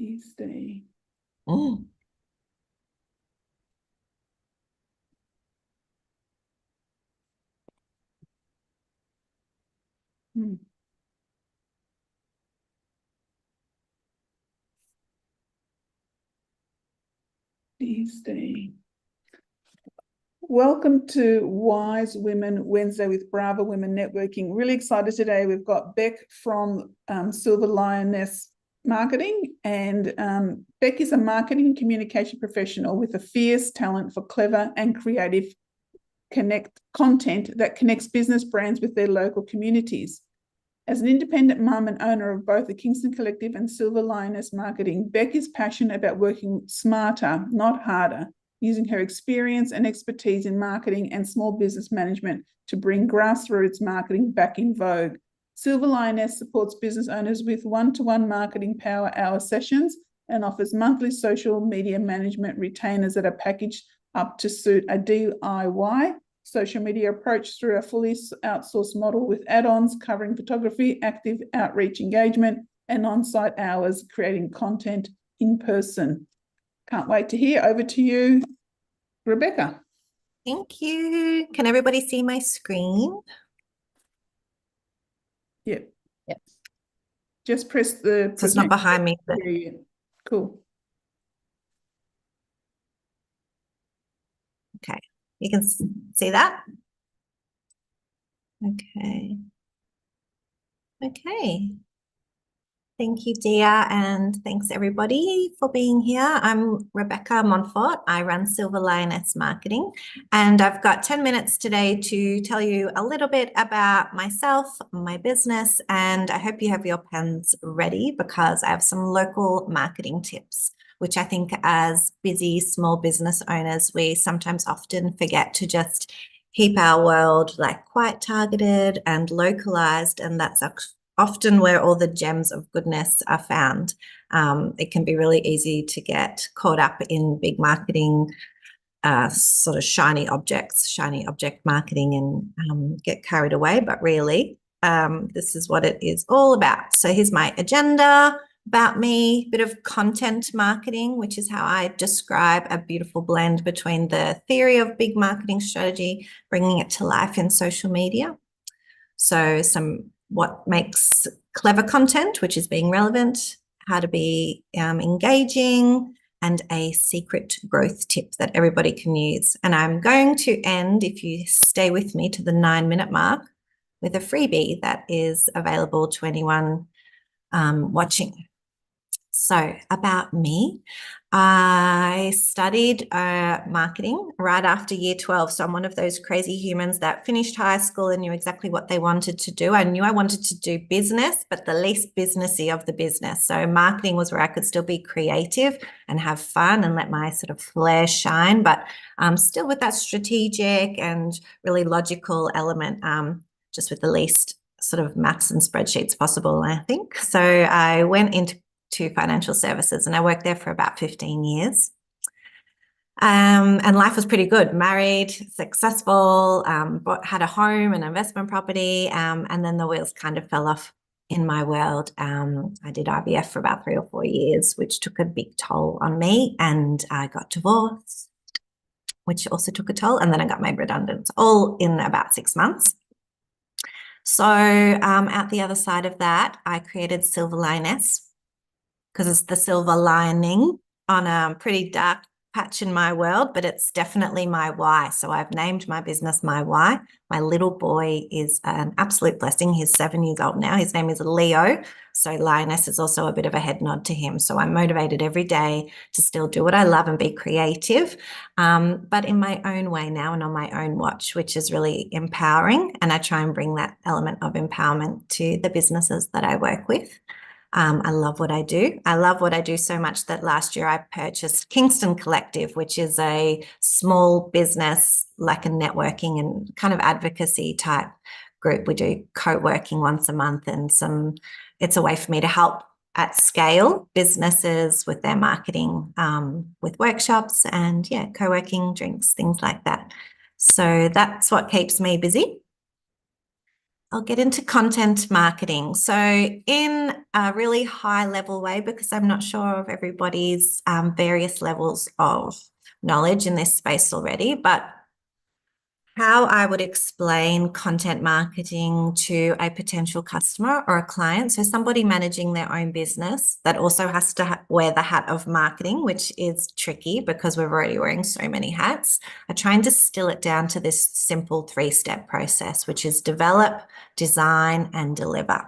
Please stay. Mm. Hmm. Please stay. Welcome to Wise Women Wednesday with Brava Women Networking. Really excited today. We've got Beck from Silver Lioness Marketing, and Beck is a marketing communication professional with a fierce talent for clever and creative content that connects business brands with their local communities. As an independent mum and owner of both the Kingston Collective and Silver Lioness Marketing, Beck is passionate about working smarter, not harder, using her experience and expertise in marketing and small business management to bring grassroots marketing back in vogue. Silver Lioness supports business owners with one-to-one marketing power hour sessions and offers monthly social media management retainers that are packaged up to suit a DIY social media approach through a fully outsourced model with add-ons covering photography, active outreach engagement, and on-site hours creating content in person. Can't wait to hear. Over to you, Rebecca. Thank you. Can everybody see my screen? Yep. Yep. Just press the... So it's not behind me. But... Yeah. Cool. Okay. You can see that? Okay. Okay. Thank you, Dia, and thanks everybody for being here. I'm Rebecca Monforte. I run Silver Lioness Marketing, and I've got 10 minutes today to tell you a little bit about myself, my business, and I hope you have your pens ready because I have some local marketing tips, which I think as busy small business owners, we sometimes often forget to just keep our world like quite targeted and localized, and that's often where all the gems of goodness are found. It can be really easy to get caught up in big marketing, sort of shiny object marketing, and get carried away, but really this is what it is all about. So here's my agenda about me, bit of content marketing, which is how I describe a beautiful blend between the theory of big marketing strategy, bringing it to life in social media. So what makes clever content, which is being relevant, how to be engaging, and a secret growth tip that everybody can use. And I'm going to end, if you stay with me, to the 9-minute mark with a freebie that is available to anyone watching. So about me, I studied marketing right after year 12. So I'm one of those crazy humans that finished high school and knew exactly what they wanted to do. I knew I wanted to do business, but the least businessy of the business. So marketing was where I could still be creative and have fun and let my sort of flair shine, but still with that strategic and really logical element, just with the least sort of maths and spreadsheets possible, I think. So I went into financial services and I worked there for about 15 years. And life was pretty good. Married, successful, had a home and investment property, and then the wheels kind of fell off in my world. I did IVF for about 3 or 4 years, which took a big toll on me, and I got divorced, which also took a toll, and then I got made redundant, all in about 6 months. So at the other side of that, I created Silver Lioness, because it's the silver lining on a pretty dark patch in my world, but it's definitely my why. So I've named my business my why. My little boy is an absolute blessing. He's 7 years old now. His name is Leo. So Lioness is also a bit of a head nod to him. So I'm motivated every day to still do what I love and be creative, but in my own way now and on my own watch, which is really empowering. And I try and bring that element of empowerment to the businesses that I work with. I love what I do. I love what I do so much that last year I purchased Kingston Collective, which is a small business, like a networking and kind of advocacy type group. We do co-working once a month, and it's a way for me to help at scale businesses with their marketing, with workshops and co-working, drinks, things like that. So that's what keeps me busy. I'll get into content marketing. So in a really high level way, because I'm not sure of everybody's various levels of knowledge in this space already, but how I would explain content marketing to a potential customer or a client. So somebody managing their own business that also has to wear the hat of marketing, which is tricky because we're already wearing so many hats. I try and distill it down to this simple 3-step process, which is develop, design, and deliver.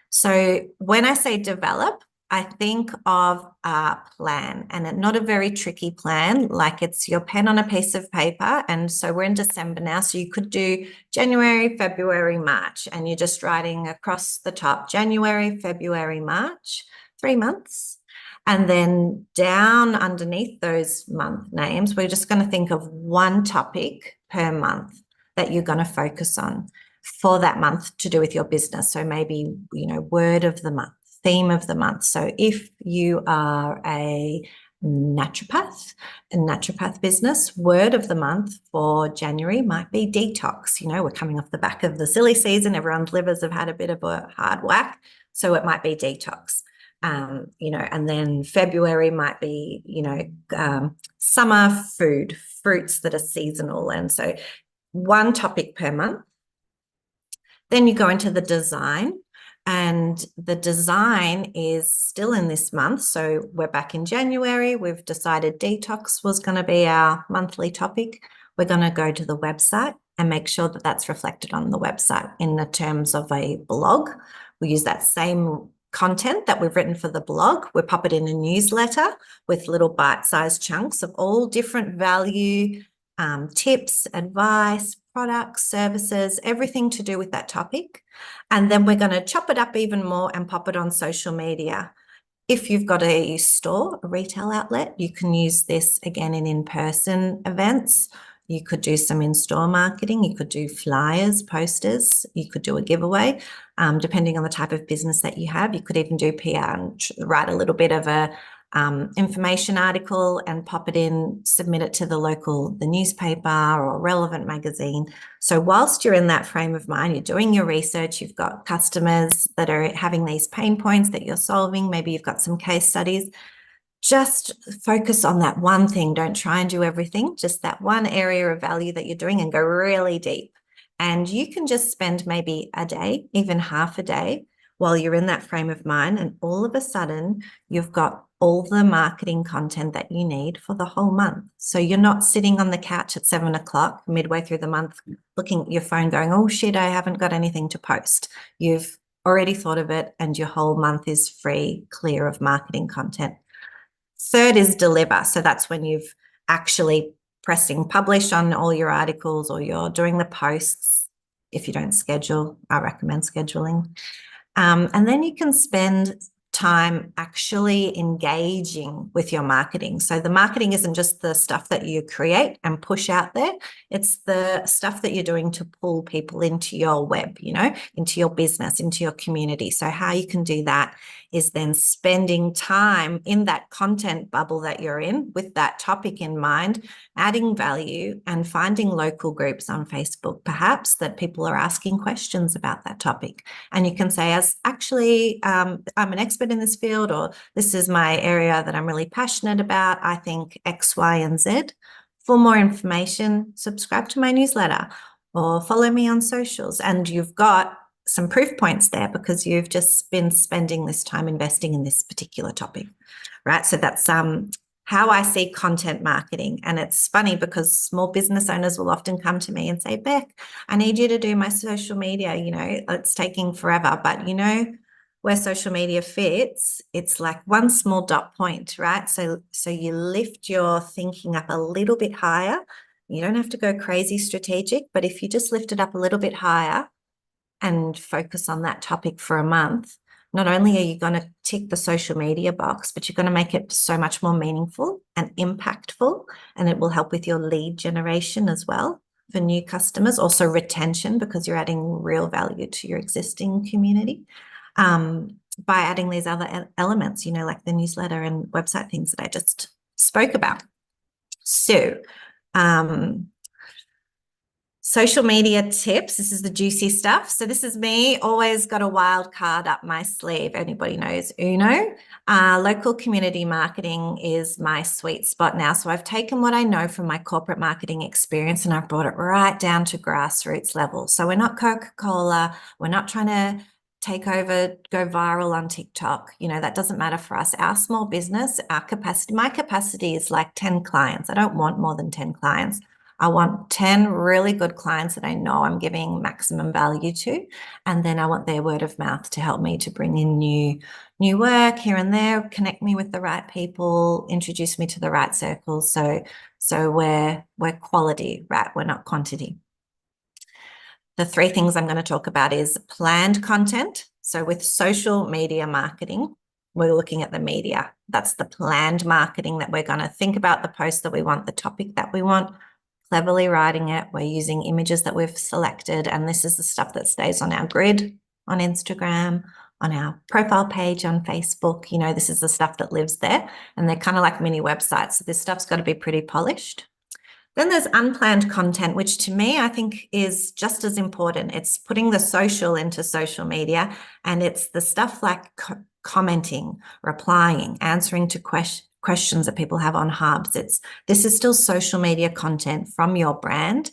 So when I say develop, I think of a plan, and not a very tricky plan, like it's your pen on a piece of paper. And so we're in December now, so you could do January, February, March, and you're just writing across the top January, February, March, 3 months. And then down underneath those month names, we're just going to think of one topic per month that you're going to focus on for that month to do with your business. So maybe, word of the month, theme of the month. So if you are a naturopath business, word of the month for January might be detox. We're coming off the back of the silly season. Everyone's livers have had a bit of a hard whack. So it might be detox. And then February might be, summer food, fruits that are seasonal. And so one topic per month. Then you go into the design, and the design is still in this month. So we're back in January. We've decided detox was going to be our monthly topic. We're going to go to the website and make sure that that's reflected on the website in the terms of a blog. We use that same content that we've written for the blog. We pop it in a newsletter with little bite-sized chunks of all different value tips, advice, products, services, everything to do with that topic. And then we're going to chop it up even more and pop it on social media. If you've got a store, a retail outlet, you can use this again in in-person events. You could do some in-store marketing. You could do flyers, posters. You could do a giveaway, depending on the type of business that you have. You could even do PR and write a little bit of a information article and pop it in, submit it to the newspaper or relevant magazine. So whilst you're in that frame of mind, you're doing your research, you've got customers that are having these pain points that you're solving, maybe you've got some case studies, just focus on that one thing. Don't try and do everything, just that one area of value that you're doing and go really deep. And you can just spend maybe a day, even half a day, while you're in that frame of mind, and all of a sudden you've got all the marketing content that you need for the whole month. So you're not sitting on the couch at 7 o'clock midway through the month looking at your phone going, oh shit, I haven't got anything to post. You've already thought of it and your whole month is free, clear of marketing content. Third is deliver. So that's when you've actually pressing publish on all your articles, or you're doing the posts. If you don't schedule, I recommend scheduling. And then you can spend time actually engaging with your marketing. So the marketing isn't just the stuff that you create and push out there. It's the stuff that you're doing to pull people into your web, into your business, into your community. So how you can do that is then spending time in that content bubble that you're in with that topic in mind, adding value and finding local groups on Facebook, perhaps, that people are asking questions about that topic. And you can say, as actually, I'm an expert in this field, or this is my area that I'm really passionate about. I think X, Y, and Z. For more information, subscribe to my newsletter or follow me on socials. And you've got some proof points there because you've just been spending this time investing in this particular topic, right? So that's how I see content marketing. And it's funny because small business owners will often come to me and say, Beck, I need you to do my social media. It's taking forever, but where social media fits, it's like one small dot point, right? So you lift your thinking up a little bit higher. You don't have to go crazy strategic, but if you just lift it up a little bit higher and focus on that topic for a month, not only are you going to tick the social media box, but you're going to make it so much more meaningful and impactful, and it will help with your lead generation as well for new customers, also retention, because you're adding real value to your existing community by adding these other elements, like the newsletter and website things that I just spoke about. So Social media tips. This is the juicy stuff. So this is me, always got a wild card up my sleeve. Anybody knows Uno? Local community marketing is my sweet spot now. So I've taken what I know from my corporate marketing experience and I've brought it right down to grassroots level. So we're not Coca-Cola. We're not trying to take over, go viral on TikTok. You know, that doesn't matter for us. Our small business, our capacity, my capacity is like 10 clients. I don't want more than 10 clients. I want 10 really good clients that I know I'm giving maximum value to. And then I want their word of mouth to help me to bring in new work here and there, connect me with the right people, introduce me to the right circles. So we're quality, right? We're not quantity. The 3 things I'm going to talk about is planned content. So with social media marketing, we're looking at the media. That's the planned marketing that we're going to think about the post that we want, the topic that we want, cleverly writing it. We're using images that we've selected, and this is the stuff that stays on our grid on Instagram, on our profile page on Facebook. You know, this is the stuff that lives there, and they're kind of like mini websites. So this stuff's got to be pretty polished. Then there's unplanned content, which to me, I think is just as important. It's putting the social into social media, and it's the stuff like commenting, replying, answering to questions that people have on hubs. This is still social media content from your brand,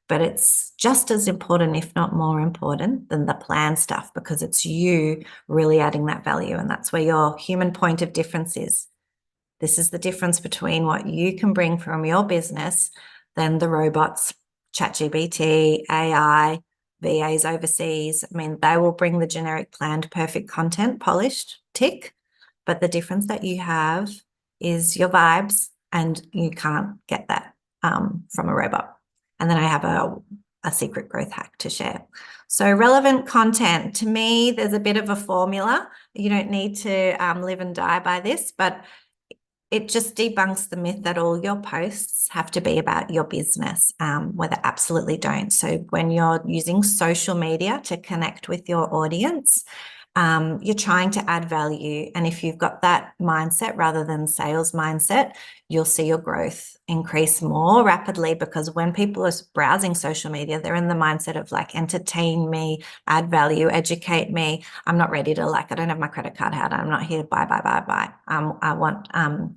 but it's just as important, if not more important, than the planned stuff, because it's you really adding that value, and that's where your human point of difference is. This is the difference between what you can bring from your business than the robots, ChatGPT, AI, VAs overseas. I mean, they will bring the generic, planned, perfect content, polished, tick. But the difference that you have is your vibes, and you can't get that from a robot. And then I have a secret growth hack to share. So relevant content, to me, there's a bit of a formula. You don't need to live and die by this, but it just debunks the myth that all your posts have to be about your business, where they absolutely don't. So when you're using social media to connect with your audience, you're trying to add value. And if you've got that mindset rather than sales mindset, you'll see your growth increase more rapidly, because when people are browsing social media, they're in the mindset of like, entertain me, add value, educate me. I'm not ready to I don't have my credit card out. I'm not here to buy. I want,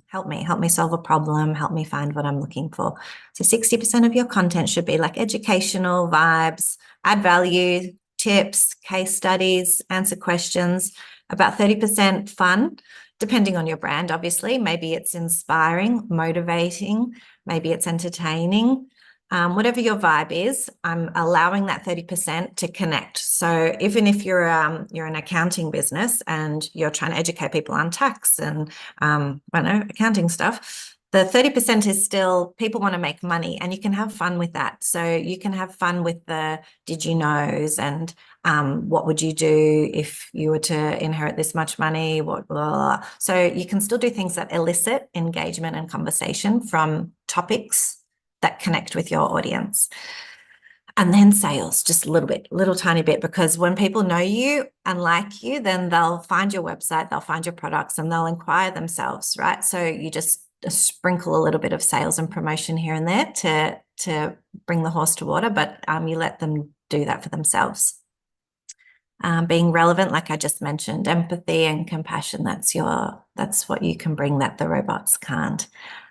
help me solve a problem, help me find what I'm looking for. So 60% of your content should be like educational vibes, add value, tips, case studies, answer questions, about 30% fun, depending on your brand, obviously. Maybe it's inspiring, motivating, maybe it's entertaining. Whatever your vibe is, I'm allowing that 30% to connect. So even if you're an accounting business and you're trying to educate people on tax and accounting stuff, the 30% is still people want to make money, and you can have fun with that. So you can have fun with the did you knows and what would you do if you were to inherit this much money, what blah, blah, blah. So you can still do things that elicit engagement and conversation from topics that connect with your audience. And then sales, just a little tiny bit, because when people know you and like you, then they'll find your website, they'll find your products, and they'll inquire themselves, right? So you just sprinkle a little bit of sales and promotion here and there to bring the horse to water, but you let them do that for themselves. Being relevant, like I just mentioned, empathy and compassion, that's what you can bring that the robots can't.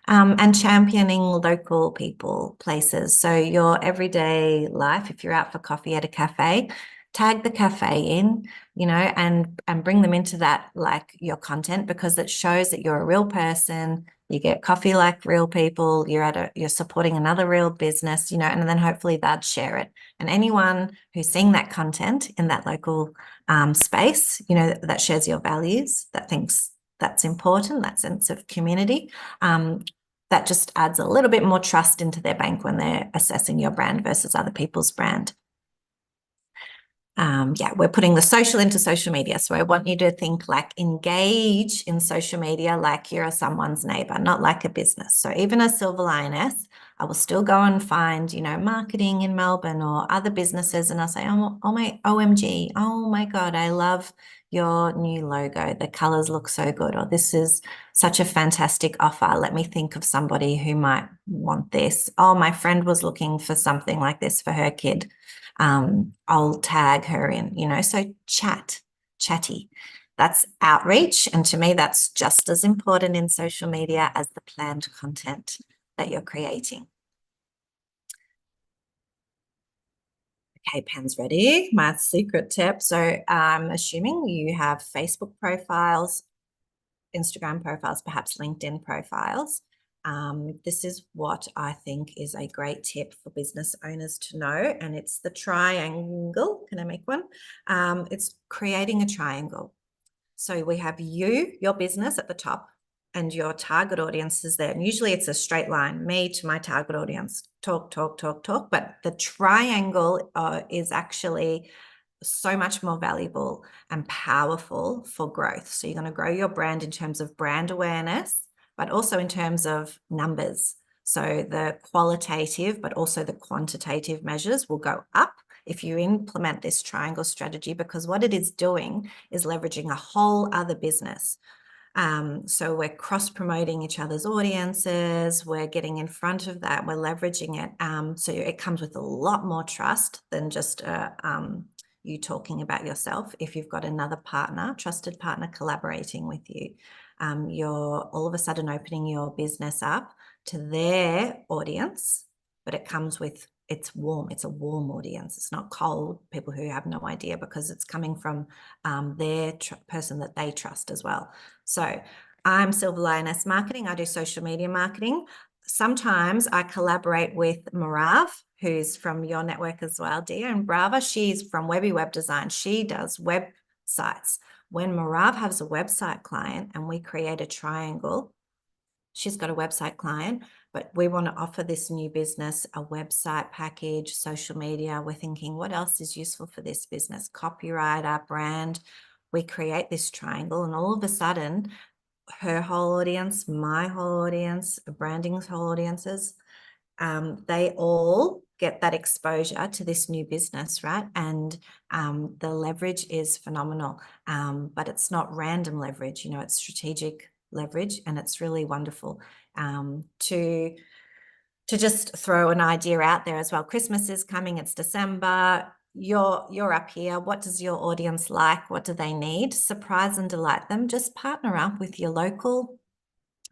And championing local people, places. So your everyday life, if you're out for coffee at a cafe, tag the cafe in, and bring them into that, like your content, because it shows that you're a real person. You get coffee like real people, you're supporting another real business, and then hopefully they'd share it. And anyone who's seeing that content in that local space, that shares your values, that thinks that's important, that sense of community, that just adds a little bit more trust into their bank when they're assessing your brand versus other people's brand. We're putting the social into social media. So I want you to think like engage in social media like you're someone's neighbor, not like a business. So even as Silver Lioness, I will still go and find, you know, marketing in Melbourne or other businesses, and I'll say, oh my OMG, oh my God, I love your new logo. The colors look so good, or this is such a fantastic offer. Let me think of somebody who might want this. Oh, my friend was looking for something like this for her kid. I'll tag her in, you know, so chatty. That's outreach. And to me, that's just as important in social media as the planned content that you're creating. Okay, pen's ready. My secret tip. So I'm assuming you have Facebook profiles, Instagram profiles, perhaps LinkedIn profiles. This is what I think is a great tip for business owners to know, and it's the triangle. Can I make one? It's creating a triangle. So we have you, your business at the top, and your target audience is there. And usually it's a straight line, me to my target audience, talk. But the triangle is actually so much more valuable and powerful for growth. So you're going to grow your brand in terms of brand awareness, but also in terms of numbers. So the qualitative, but also the quantitative measures will go up if you implement this triangle strategy, because what it is doing is leveraging a whole other business. So we're cross-promoting each other's audiences, we're getting in front of that, we're leveraging it. So it comes with a lot more trust than just you talking about yourself. If you've got another partner, trusted partner collaborating with you, you're all of a sudden opening your business up to their audience, but it comes with, it's warm. It's a warm audience. It's not cold, people who have no idea, because it's coming from their person that they trust as well. So I'm Silver Lioness Marketing. I do social media marketing. Sometimes I collaborate with Marav, who's from your network as well, Dia, and Brava. She's from Webby Web Design. She does websites. When Marav has a website client and we create a triangle, she's got a website client, but we want to offer this new business a website package, social media. We're thinking, what else is useful for this business? Copywriter, brand. We create this triangle, and all of a sudden, her whole audience, my whole audience, branding's whole audiences, they all get that exposure to this new business, right? And the leverage is phenomenal, but it's not random leverage, you know, it's strategic leverage, and it's really wonderful. To just throw an idea out there as well. Christmas is coming, it's December. You're up here. What does your audience like? What do they need? Surprise and delight them. Just partner up with your local,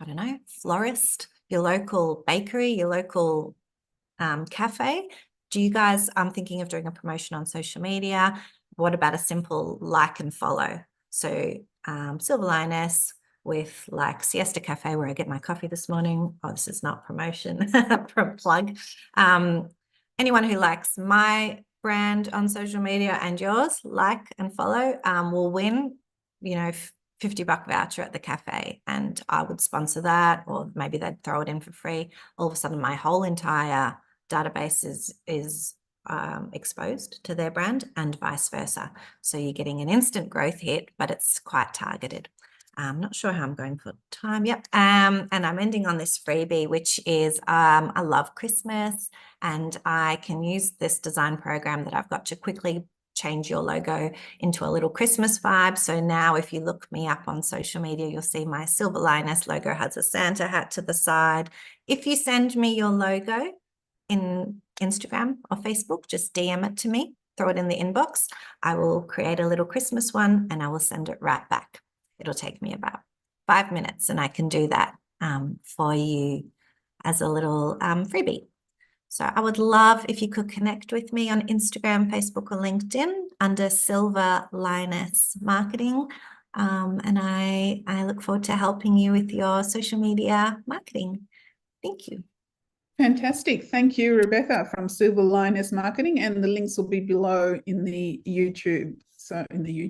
I don't know, florist, your local bakery, your local cafe. Do you guys, I'm thinking of doing a promotion on social media. What about a simple like and follow? So Silver Lioness with like Siesta Cafe, where I get my coffee this morning. Oh, this is not promotion, plug. Anyone who likes my brand on social media and yours, like and follow, will win, you know, $50 voucher at the cafe, and I would sponsor that, or maybe they'd throw it in for free. All of a sudden, my whole entire database is exposed to their brand, and vice versa. So you're getting an instant growth hit, but it's quite targeted. I'm not sure how I'm going for time. Yep. And I'm ending on this freebie, which is I love Christmas, and I can use this design program that I've got to quickly change your logo into a little Christmas vibe. So now if you look me up on social media, you'll see my Silver Lioness logo has a Santa hat to the side. If you send me your logo in Instagram or Facebook, just DM it to me, throw it in the inbox. I will create a little Christmas one and I will send it right back. It'll take me about 5 minutes, and I can do that for you as a little freebie. So I would love if you could connect with me on Instagram, Facebook, or LinkedIn under Silver Lioness Marketing. And I look forward to helping you with your social media marketing. Thank you. Fantastic. Thank you, Rebecca from Silver Lioness Marketing, and the links will be below in the YouTube. So in the YouTube.